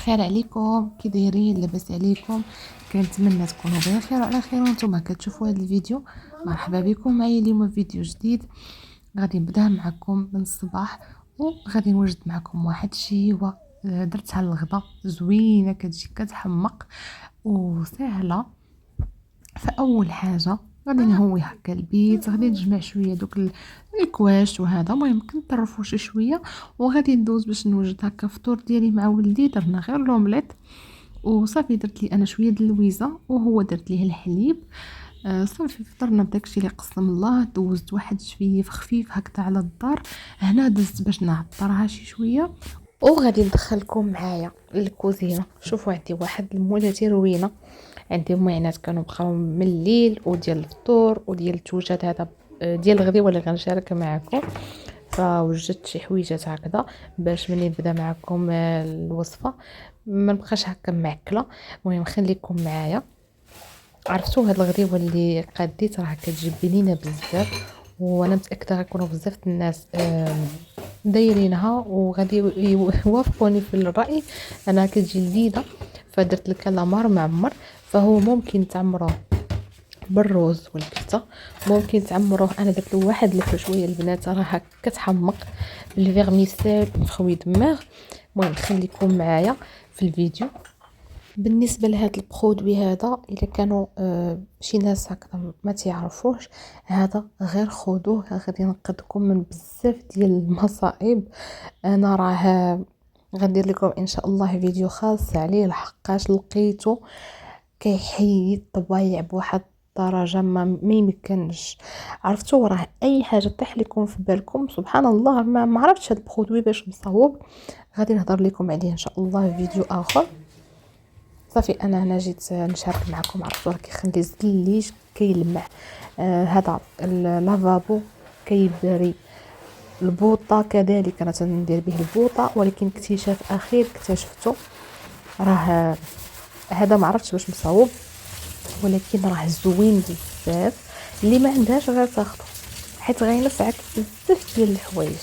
الخير عليكم، كي دايرين؟ لاباس عليكم؟ كنتمنى تكونوا بخير وعلى خير وانتم كتشوفوا هذا الفيديو. مرحبا بكم معايا اليوم فيديو جديد. غادي نبدا معكم من الصباح وغادي نوجد معكم واحد الشيوه درتها للغدا، زوينه كتجي كتحمق وسهله. فاول حاجه غادي نهوي هكا البيت، غادي نجمع شويه دوك الكواش وهذا، المهم كنطرفو شويه وغادي ندوز باش نوجد هكا فطور ديالي مع ولدي. درنا غير لومليط وصافي، درت لي انا شويه د اللويزه وهو درت ليه الحليب. صافي فطرنا بداكشي اللي قسم الله. دوزت واحد شويه خفيف هكذا على الدار، هنا دزت باش نعطرها شويه وغادي ندخلكم معايا للكوزينه. شوفوا عندي واحد المولاتي روينه، عندي معينات كانوا بقاو من الليل وديال الفطور وديال التوجات هذا ديال الغدي ولا غنشارك معكم. فوجدت شي حويجات هكذا باش ملي نبدا معكم الوصفه ما نبقاش هكا معكله. المهم خليكم معايا. عرفتوا هاد الغديوه اللي قديت راه كتجي بنينه بزاف، وانا متاكده غيكونوا بزاف الناس دايرينها وغادي يوافقوني في الراي. انا كتجي لذيذه، فدرت الكالامار معمر، فهو ممكن تعمروه بالروز والكفته، ممكن تعمروه انا درت له واحد شويه البنات راه كتحمق بالفيرميسيل بفخوي دماغ. المهم خليكم معايا في الفيديو. بالنسبه لهذا البرودوي هذا الا كانوا شي ناس هكذا ما تعرفوش، هذا غير خذوه، غادي ينقذكم من بزاف ديال المصائب. انا راه غندير لكم ان شاء الله فيديو خاص عليه، لحقاش لقيته كيحيد الطبايع بواحد الدرجه ما يمكنش. عرفتوا راه اي حاجه طيح لكم في بالكم سبحان الله. ما عرفتش هذا البرودوي باش مصوب، غادي نهضر لكم عليه ان شاء الله في فيديو اخر. صافي انا هنا جيت نشارك معكم. عرفتوا راه كيخلي الزليج كيلمع، هذا اللافابو كيبري، البوطه كذلك انا تندير به البوطه، ولكن اكتشاف اخير اكتشفته راه هذا ما عرفتش باش مصاوب، ولكن راه زوين بزاف. اللي ما عندهاش غير تاخذه حيت غينفعك بزاف ديال الحوايج.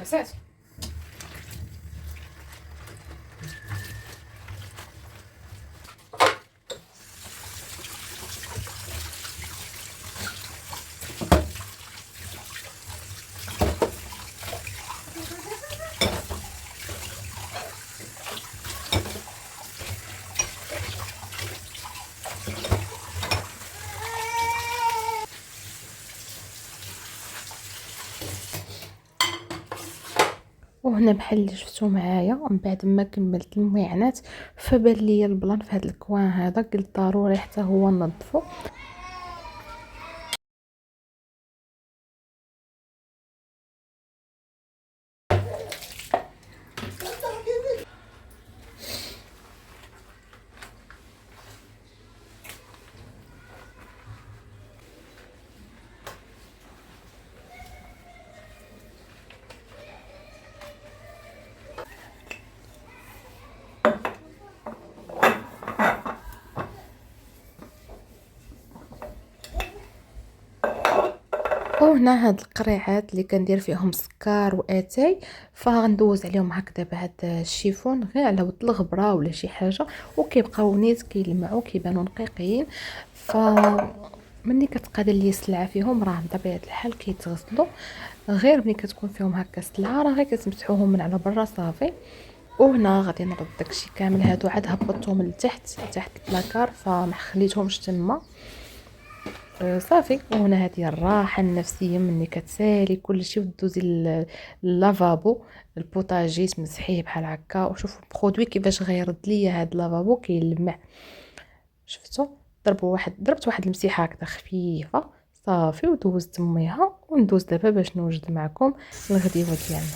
مسات وهنا بحال اللي شفتوا معايا من بعد ما كملت المعينات فبان لي البلان في هذا الكوان هذا، قلت ضروري حتى هو ننظفه. وهنا هاد القريعات اللي كندير فيهم سكر واتاي، فغندوز عليهم هكذا بعد الشيفون غير على ود الغبره ولا شي حاجه، وكيبقاو نيت كيلمعوا كيبانوا نقيقين. ف ملي كتقاد لي السلعه فيهم راه بطبيعه الحال كيتغسلوا، غير ملي كتكون فيهم هكا السلعه راه غير كتمسحوهم من على برا صافي. وهنا غادي نرد داكشي كامل هادو عاد هبطتهم لتحت البلاكار فما خليتهمش تما. صافي. وهنا هذه الراحه النفسيه ملي كتسالي كلشي ودوزي اللافابو البوطاجي تمسحيه بحال هكا. وشوفوا برودوي كيفاش غيرد ليا هذا اللافابو كيلمع. شفتوا ضربت واحد المسيحه هكذا خفيفه صافي ودوزت ميها. وندوز دابا باش نوجد معكم الغديوه ديالنا.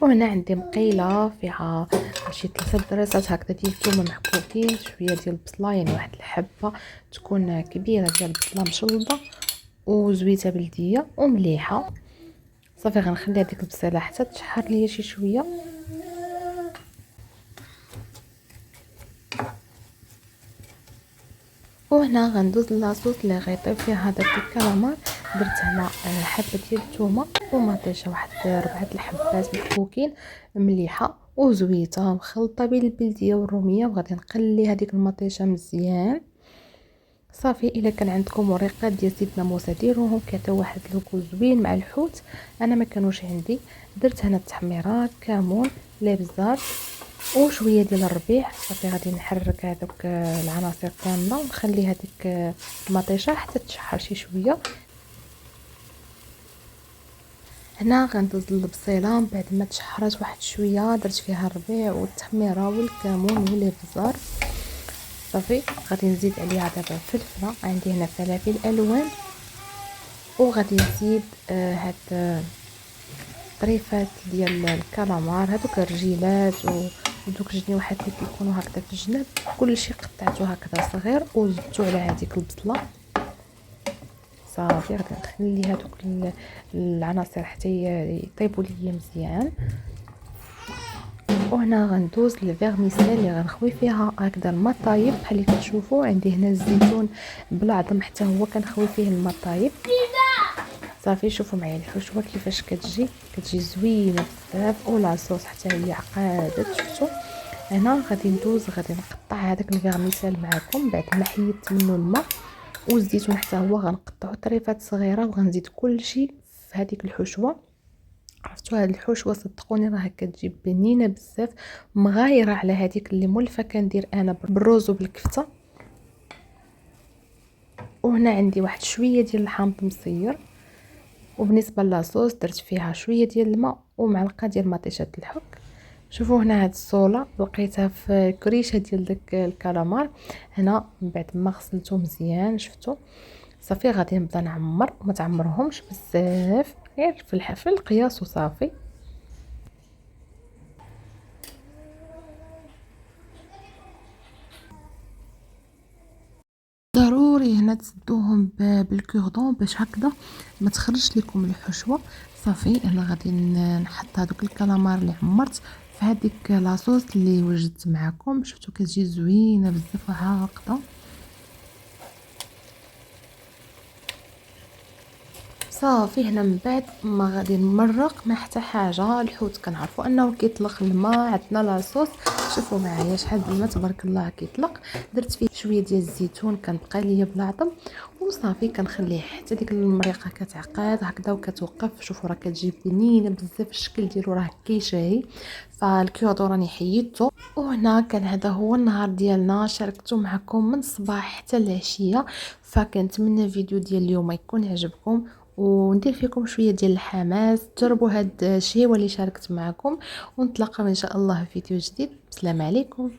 وهنا عندي مقيله فيها شي 3 دراسات هكذا ديال الثومه محكوكين، شويه ديال البصله يعني واحد الحبه تكون كبيره ديال البصله مشلضه وزويته بلديه ومليحه. صافي غنخلي هذيك البصيله حتى تشحر ليا شي شويه. وهنا غندوز لاصوص اللي غيطيب فيها هذاك الكراميل. درت هنا حبه ديال الثومه ومطيشه واحد 4 الحبات محكوكين مليحه وزويته مخلطه بين البلديه والروميه، وغادي نقلي هذيك المطيشه مزيان. صافي الا كان عندكم وريقات ديال زيت ناموسه ديروهم كيعطيو واحد لوكو زوين مع الحوت. انا ما كانوش عندي، درت هنا التحميره كمون لابزار وشويه ديال الربيع. صافي غادي نحرك هذوك العناصر كامله ونخلي هذيك المطيشه حتى تشحر شي شويه. هنا غندوز البصيله من بعد ما تشحرات واحد شويه، درت فيها الربيع والتحميره والكمون والابزار. صافي غادي نزيد عليها دابا فلفله، عندي هنا فلافل الوان، وغادي نزيد هاد طريفات ديال الكالامار، هذوك الرجيلات ودوك الجنيوحات اللي كيكونوا هكذا في الجناب، كلشي قطعته هكذا صغير وزدته على هذيك البصله. صافي غادي نخلي هذوك العناصر حتى يطيبوا ليا مزيان. وهنا غندوز للفيرميسيل اللي غنخوي فيها هكذا المطايب بحال اللي كتشوفوا. عندي هنا الزيتون بلا عظم حتى هو كنخوي فيه المطايب. صافي شوفوا معايا الحشوه كيفاش كتجي زوينه بزاف، ولاصوص حتى هي عقادت. شفتوا هنا غادي ندوز غادي نقطع هذاك الفيرميسيل معكم بعد ما حيدت منه الماء، والزيتون حتى هو غنقطعو طريفات صغيره وغنزيد كلشي في هذيك الحشوه. عرفتوا هاد الحشوه صدقوني راه كتجي بنينه بزاف، مغايره على هذيك اللي مولفه كندير انا بالروز وبالكفته. وهنا عندي واحد شويه ديال الحامض مصير، وبالنسبه لاصوص درت فيها شويه ديال الماء ومعلقه ديال مطيشه الحك. شوفوا هنا هاد الصوله لقيتها في كريشه ديال داك الكالامار هنا من بعد ما غسلته مزيان. شفتوا صافي غادي نبدا نعمر، وما تعمرهمش بزاف غير في القياس وصافي. ضروري هنا تسدوهم بالكوردون باش هكذا ما تخرجش لكم الحشوه. صافي انا غادي نحط هذوك الكالامار اللي عمرت في هذيك لاصوص اللي وجدت معكم. شفتوا كتجي زوينه بزاف وعاقده. صافي هنا من بعد ما غادي نمرق ما حتى حاجه. الحوت كنعرفوا انه كيطلق الماء، عندنا لاصوص شوفوا معايا شحال الماء تبارك الله كيطلق. درت فيه شويه ديال الزيتون كنبقى ليا بلا عظم، وصافي كنخليه حتى ديك المريقه كتعقاد هكذا وكتوقف. شوفوا راه كتجي بنينه بزاف، الشكل ديالو راه كيشهي. فالكيودو راني حيدته. وهنا كان هذا هو النهار ديالنا، شاركته معكم من الصباح حتى العشيه. فكنتمنى الفيديو ديال اليوم يكون عجبكم وندير فيكم شويه ديال الحماس. جربوا هاد الشيء واللي شاركت معكم، ونتلاقاو ان شاء الله في فيديو جديد. السلام عليكم.